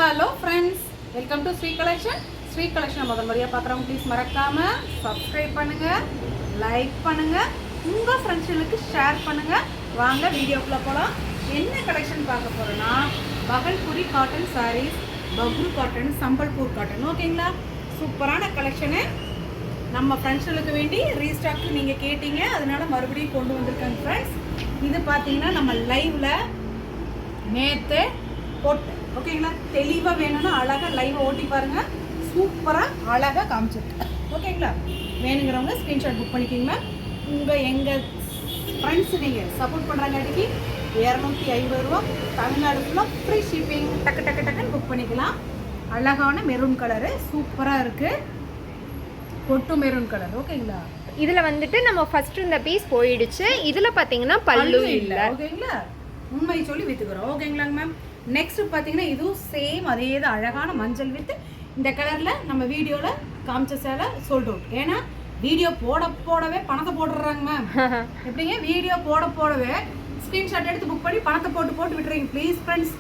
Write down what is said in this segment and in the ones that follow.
Hello friends, welcome to Shri collection. Shri கலெக்ஷனை முதல் முறையாக பார்க்குறவங்க ப்ளீஸ் மறக்காமல் சப்ஸ்கிரைப் பண்ணுங்கள், லைக் பண்ணுங்கள், உங்கள் ஃப்ரெண்ட்ஸுகளுக்கு ஷேர் பண்ணுங்கள். வாங்க வீடியோக்குள்ளே போகலாம். என்ன கலெக்ஷன் பார்க்க போகிறோன்னா Bhagalpuri cotton saris, Bagru cotton, Sambalpur cotton. ஓகேங்களா, சூப்பரான கலெக்ஷனு. நம்ம ஃப்ரெண்ட்ஸுகளுக்கு வேண்டி ரீஸ்டாக்கு நீங்கள் கேட்டீங்க, அதனால மறுபடியும் கொண்டு வந்திருக்காங்க ஃப்ரெண்ட்ஸ். இது பார்த்தீங்கன்னா நம்ம லைவில் நேற்று போட்டு, ஓகேங்களா, தெளிவாக வேணும்னா அழகாக லைவை ஓட்டி பாருங்கள். சூப்பராக அழகாக காமிச்சிருக்கு. ஓகேங்களா, வேணுங்கிறவங்க ஸ்க்ரீன்ஷாட் புக் பண்ணிக்கிங்க. எங்கள் ஃப்ரெண்ட்ஸ் நீங்கள் சப்போர்ட் பண்ணுறாங்காட்டிக்கு 250 ரூபா, தமிழ்நாடு ஃபுல்லாக ஃப்ரீ ஷிப்பிங். டக்கு டக்கு டக்குன்னு புக் பண்ணிக்கலாம். அழகான மெரூன் கலரு சூப்பராக இருக்குது, பொட்டு மெரூன் கலர். ஓகேங்களா, இதில் வந்துட்டு நம்ம ஃபர்ஸ்ட் இந்த பீஸ் போயிடுச்சு. இதில் பார்த்தீங்கன்னா பல்லு இல்லை. ஓகேங்களா, உண்மை சொல்லி விற்றுக்குறோம். ஓகேங்களாங்க மேம். நெக்ஸ்ட் பார்த்தீங்கன்னா இதுவும் சேம் அதே தான், அழகான மஞ்சள் வித்து இந்த கலரில் நம்ம வீடியோவில் காமிச்ச சேலை சோல்ட் அவுட். ஏன்னா வீடியோ போடவே பணத்தை போட்டுடுறாங்க மேம். எப்படிங்க, வீடியோ போடவே ஸ்க்ரீன்ஷாட் எடுத்து புக் பண்ணி பணத்தை போட்டு விட்டுறீங்க ப்ளீஸ் ஃப்ரெண்ட்ஸ்.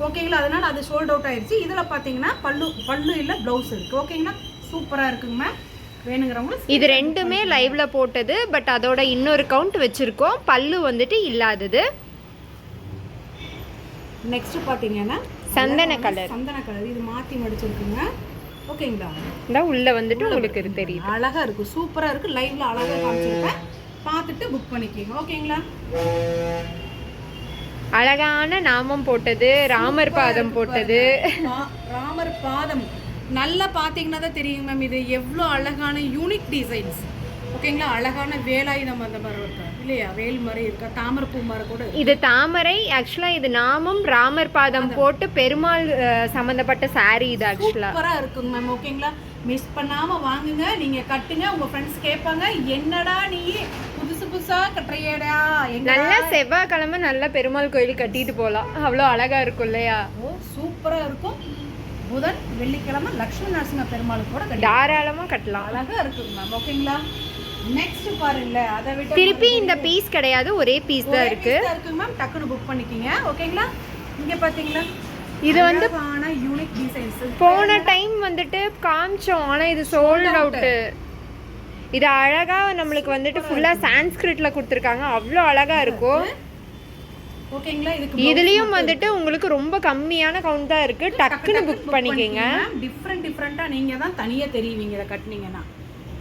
ஓகேங்களா, அதனால் அது சோல்ட் அவுட் ஆயிடுச்சு. இதில் பார்த்தீங்கன்னா பல்லு இல்லை, ப்ளவுஸ் இருக்குது. ஓகேங்களா, சூப்பராக இருக்குங்க மேம். வேணுங்கிறவங்க இது ரெண்டுமே லைவ்ல போட்டது, பட் அதோட இன்னொரு கவுண்ட் வச்சிருக்கோம். பல்லு வந்துட்டு இல்லாதது. நெக்ஸ்ட் பார்த்தீங்கன்னா சந்தன கலர். இது மாற்றி மடிச்சிருக்குங்க. ஓகேங்களா, இந்த உள்ள வந்துட்டு உங்களுக்கு இது தெரியும், அழகா இருக்கு, சூப்பரா இருக்கு. லைவ்ல அழகா காமிச்சிருப்பேன், பார்த்துட்டு புக் பண்ணிக்கோங்க. ஓகேங்களா, அழகான நாமம் போட்டது, ராமர் பாதம் போட்டது. ராமர் பாதம் நல்லா பார்த்தீங்கன்னா தான் தெரியும் மேம். இது எவ்வளோ அழகான யூனிக் டிசைன்ஸ். ஓகேங்களா, அழகான வேலாயுதம் அந்த மாதிரி இருக்கா இல்லையா, வேல் மாதிரி இருக்கா, தாமரை பூ மாதிரி கூட. இது தாமரை. ஆக்சுவலா இது நாமம் ராமர் பாதம் போட்டு பெருமாள் சம்பந்தப்பட்ட சாரி. இது ஆக்சுவலா சூப்பரா இருக்குங்க மேம். ஓகேங்களா, மிஸ் பண்ணாம வாங்குங்க, நீங்க கட்டுங்க. உங்க ஃப்ரெண்ட்ஸ் கேட்பாங்க, என்னடா நீ புதுசா கட்டுறியடா. நல்லா செவ்வாய்க்கிழமை நல்லா பெருமாள் கோயில் கட்டிட்டு போகலாம், அவ்வளோ அழகா இருக்கும் இல்லையா. ஓ, சூப்பரா இருக்கும். புதன் வெள்ளிக்கிழமை லட்சுமி நரசிம்ம பெருமாள் கூட தாராளமா கட்டலாம், அழகா இருக்குங்க மேம். ஓகேங்களா, நெக்ஸ்ட் பாருங்களேன். அதை விட்டு திருப்பி இந்த பீஸ் கிடையாது, ஒரே பீஸ் தான் இருக்கு மேம். டக்குன்னு புக் பண்ணிக்கிங்க. ஓகேங்களா, இங்க பாத்தீங்களா இது வந்து யூனிக் டிசைன்ஸ். போன டைம் வந்துட்டு காமிச்சோம், ஆனா இது சோல்ட் அவுட். இது அழகா நம்மளுக்கு வந்துட்டு ஃபுல்லா சான்ஸ்கிரிட்ல கொடுத்துருக்காங்க, அவ்வளோ அழகா இருக்கும். ஓகேங்களா, இதுலயும் வந்துட்டு உங்களுக்கு ரொம்ப கம்மியான கவுண்ட் தான் இருக்கு, டக்குன்னு புக் பண்ணிக்கங்க. டிஃப்ரெண்டா நீங்க தான் தனியா தெரியுவீங்க இதை கட்டினீங்கன்னா.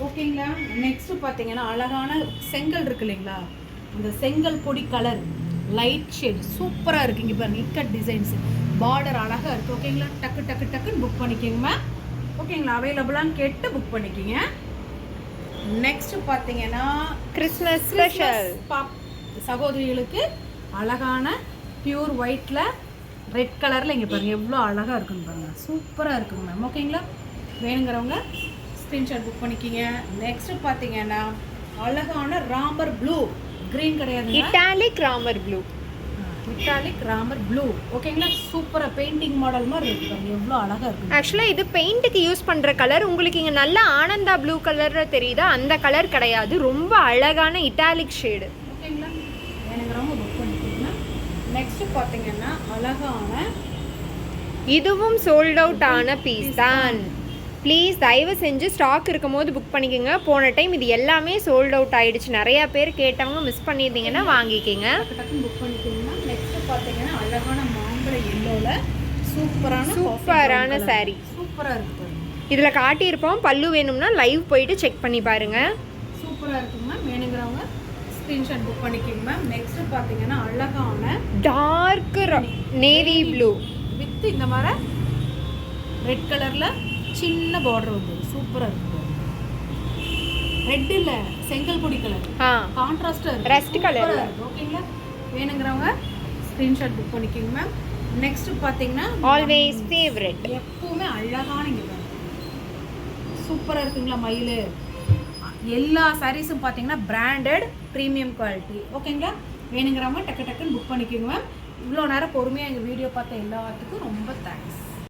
ஓகேங்களா, நெக்ஸ்ட் பார்த்தீங்கன்னா அழகான செங்கல் இருக்கு இல்லைங்களா, அந்த செங்கல் பொடி கலர் லைட் ஷேட் சூப்பராக இருக்குது. இங்கே பாருங்க, இக்கட் டிசைன்ஸ், பார்டர் அழகாக இருக்குது. ஓகேங்களா, டக்குன்னு புக் பண்ணிக்கோங்க. ஓகேங்களா, அவைலபிளான்னு கேட்டு புக் பண்ணிக்கிங்க. நெக்ஸ்ட் பார்த்தீங்கன்னா கிறிஸ்மஸ் ஸ்பெஷல் சகோதரிகளுக்கு அழகான பியூர் ஒயிட்டில் ரெட் கலரில் இங்கே பாருங்கள் எவ்வளோ அழகாக இருக்குன்னு பாருங்கள், சூப்பராக இருக்குங்க மேம். ஓகேங்களா, வேணுங்கிறவங்க ஸ்க்ரீன்ஷாட் புக் பண்ணிக்கிங்க. நெக்ஸ்ட் பார்த்தீங்கன்னா அழகான ராமர் ப்ளூ, கிரீன் கிடையாது, italic Ramar blue. Italic Ramar blue. ஓகேங்களா, சூப்பராக பெயிண்டிங் மாடல் மாதிரி இருக்கு பாருங்க, எவ்வளோ அழகாக இருக்கு. ஆக்சுவலாக இது பெயிண்ட்டுக்கு யூஸ் பண்ணுற கலர். உங்களுக்கு இங்கே நல்ல ஆனந்தா ப்ளூ கலரில் தெரியுதா, அந்த கலர் கிடையாது, ரொம்ப அழகான இட்டாலிக் ஷேடு. ஓகேங்களா, வேணுங்கிறவங்க புக் பண்ணிக்கிங்க. நெக்ஸ்ட் பார்த்தீங்கன்னா அழகான, இதுவும் சோல்ட் அவுட் ஆன பீஸ் தான். ப்ளீஸ் தயவு செஞ்சு ஸ்டாக் இருக்கும் போது புக் பண்ணிக்கோங்க. போன டைம் இது எல்லாமே சோல்ட் அவுட் ஆகிடுச்சு, நிறையா பேர் கேட்டவங்க மிஸ் பண்ணியிருந்தீங்கன்னா வாங்கிக்கிங்க, டக்குன்னு புக் பண்ணிக்கிங்கன்னா. நெக்ஸ்ட் பார்த்தீங்கன்னா அழகான மாம்பழ எல்லோவில் சூப்பரான சாரீ, சூப்பராக இருக்குது. இதில் காட்டியிருப்போம், பல்லு வேணும்னா லைவ் போயிட்டு செக் பண்ணி பாருங்கள், சூப்பராக இருக்குங்க மேம். வேணுங்கிறவங்க ஸ்க்ரீன்ஷாட் புக் பண்ணிக்கிங்க மேம். நெக்ஸ்ட் பார்த்தீங்கன்னா அழகான டார்க் நேவி ப்ளூ வித் இந்த மாதிரி ரெட் கலரில் சின்ன பார்டர் வந்து சூப்பராக இருக்குது. ரெட் இல்லை, செங்கல் பொடி கலர், கான்ட்ராஸ்டாக ரெஸ்ட் கலர். ஓகேங்களா, வேணுங்கிறவங்க ஸ்க்ரீன்ஷாட் புக் பண்ணிக்கோங்க மேம். நெக்ஸ்ட் பார்த்தீங்கன்னா ஆல்வேஸ் ஃபேவரட், எப்பவுமே அழகான இங்கே சூப்பராக இருக்குங்களா மயில். எல்லா சாரீஸும் பார்த்தீங்கன்னா பிராண்டட் ப்ரீமியம் குவாலிட்டி. ஓகேங்களா, வேணுங்கிறவங்க டக்குன்னு புக் பண்ணிக்கோங்க மேம். இவ்வளோ நேரம் பொறுமையாக எங்கள் வீடியோ பார்த்த எல்லாத்துக்கும் ரொம்ப தேங்க்ஸ்.